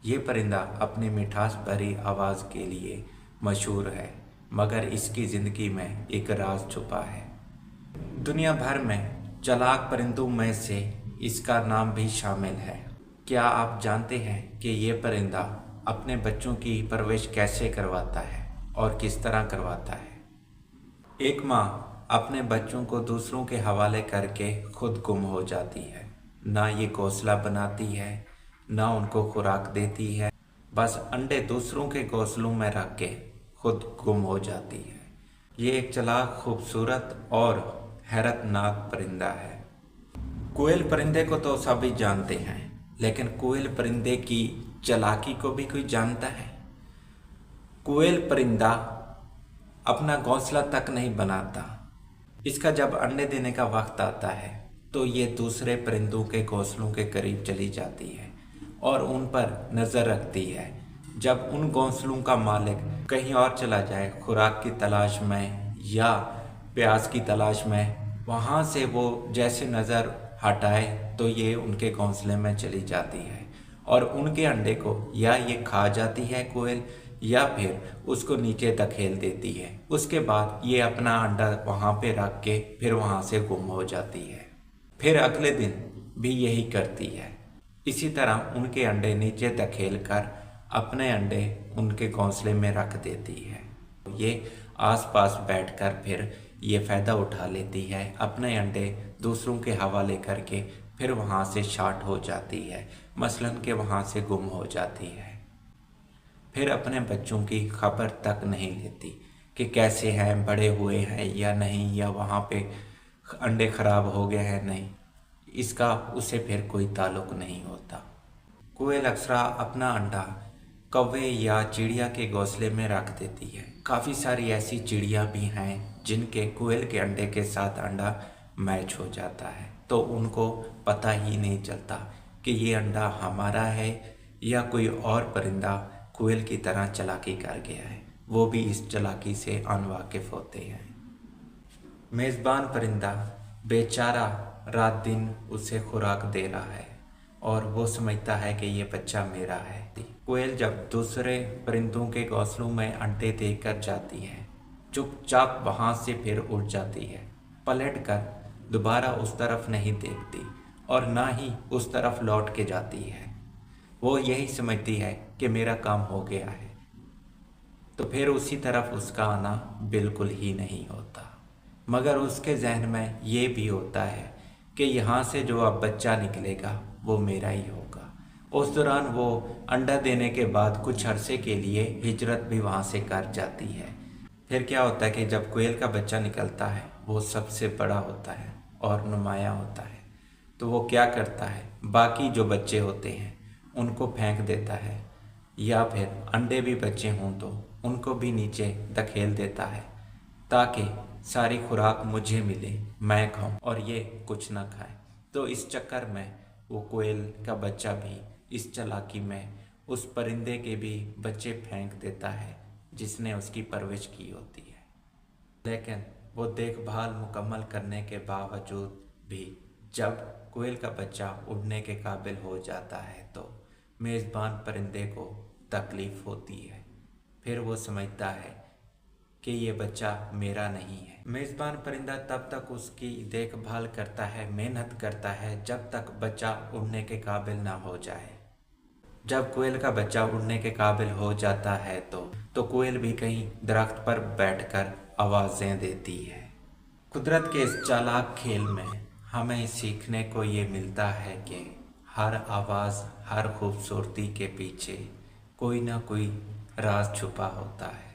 ये परिंदा अपनी मिठास भरी आवाज़ के लिए मशहूर है, मगर इसकी ज़िंदगी में एक राज छुपा है। दुनिया भर में चालाक परिंदों में से इसका नाम भी शामिल है। क्या आप जानते हैं कि ये परिंदा अपने बच्चों की परवरिश कैसे करवाता है और किस तरह करवाता है? एक माँ अपने बच्चों को दूसरों के हवाले करके खुद गुम हो जाती है। ना ये घोंसला बनाती है, ना उनको खुराक देती है, बस अंडे दूसरों के घोंसलों में रख के खुद गुम हो जाती है। ये एक चालाक, खूबसूरत और हैरतनाक परिंदा है। कोयल परिंदे को तो सभी जानते हैं, लेकिन कोयल परिंदे की चालाकी को भी कोई जानता है? कोयल परिंदा अपना घोंसला तक नहीं बनाता। इसका जब अंडे देने का वक्त आता है तो ये दूसरे परिंदों के घोंसलों के करीब चली जाती है और उन पर नज़र रखती है। जब उन घोंसलों का मालिक कहीं और चला जाए खुराक की तलाश में या प्याज की तलाश में, वहाँ से वो जैसे नज़र हटाए तो ये उनके घोंसले में चली जाती है और उनके अंडे को या ये खा जाती है कोयल, या फिर उसको नीचे धकेल देती है। उसके बाद ये अपना अंडा वहाँ पे रख के फिर वहाँ से गुम हो जाती है। फिर अगले दिन भी यही करती है। इसी तरह उनके अंडे नीचे धकेल कर अपने अंडे उनके घोंसले में रख देती है। ये आसपास बैठकर फिर ये फ़ायदा उठा लेती है, अपने अंडे दूसरों के हवाले करके फिर वहाँ से शार्ट हो जाती है, मसलन के वहाँ से गुम हो जाती है। फिर अपने बच्चों की खबर तक नहीं लेती कि कैसे हैं, बड़े हुए हैं या नहीं, या वहाँ पे अंडे ख़राब हो गए हैं नहीं, इसका उसे फिर कोई ताल्लुक़ नहीं होता। कोयल अक्सर अपना अंडा कौवे या चिड़िया के घोंसले में रख देती है। काफ़ी सारी ऐसी चिड़िया भी हैं जिनके कोयल के अंडे के साथ अंडा मैच हो जाता है, तो उनको पता ही नहीं चलता कि ये अंडा हमारा है या कोई और परिंदा कोयल की तरह चालाकी कर गया है। वो भी इस चालाकी से अनवाकिफ होते हैं। मेज़बान परिंदा बेचारा रात दिन उसे खुराक दे रहा है और वो समझता है कि ये बच्चा मेरा है। कोयल जब दूसरे परिंदों के घोंसलों में अंडे देकर जाती है, चुपचाप वहाँ से फिर उड़ जाती है, पलट कर दोबारा उस तरफ नहीं देखती और ना ही उस तरफ लौट के जाती है। वो यही समझती है कि मेरा काम हो गया है, तो फिर उसी तरफ उसका आना बिल्कुल ही नहीं होता। मगर उसके जहन में ये भी होता है कि यहाँ से जो अब बच्चा निकलेगा वो मेरा ही होगा। उस दौरान वो अंडा देने के बाद कुछ अरसे के लिए हिजरत भी वहाँ से कर जाती है। फिर क्या होता है कि जब कोयल का बच्चा निकलता है वो सबसे बड़ा होता है और नुमायाँ होता है, तो वो क्या करता है, बाकी जो बच्चे होते हैं उनको फेंक देता है, या फिर अंडे भी बचे हों तो उनको भी नीचे धकेल देता है ताकि सारी खुराक मुझे मिले, मैं खाऊं और ये कुछ ना खाए। तो इस चक्कर में वो कोयल का बच्चा भी इस चालाकी में उस परिंदे के भी बच्चे फेंक देता है जिसने उसकी परवरिश की होती है। लेकिन वो देखभाल मुकम्मल करने के बावजूद भी जब कोयल का बच्चा उड़ने के काबिल हो जाता है तो मेज़बान परिंदे को तकलीफ़ होती है। फिर वो समझता है कि ये बच्चा मेरा नहीं है। मेज़बान परिंदा तब तक उसकी देखभाल करता है, मेहनत करता है, जब तक बच्चा उड़ने के काबिल ना हो जाए। जब कोयल का बच्चा उड़ने के काबिल हो जाता है तो कोयल भी कहीं दरख्त पर बैठकर आवाज़ें देती है। कुदरत के इस चालाक खेल में हमें सीखने को ये मिलता है कि हर आवाज़, हर खूबसूरती के पीछे कोई ना कोई राज छुपा होता है।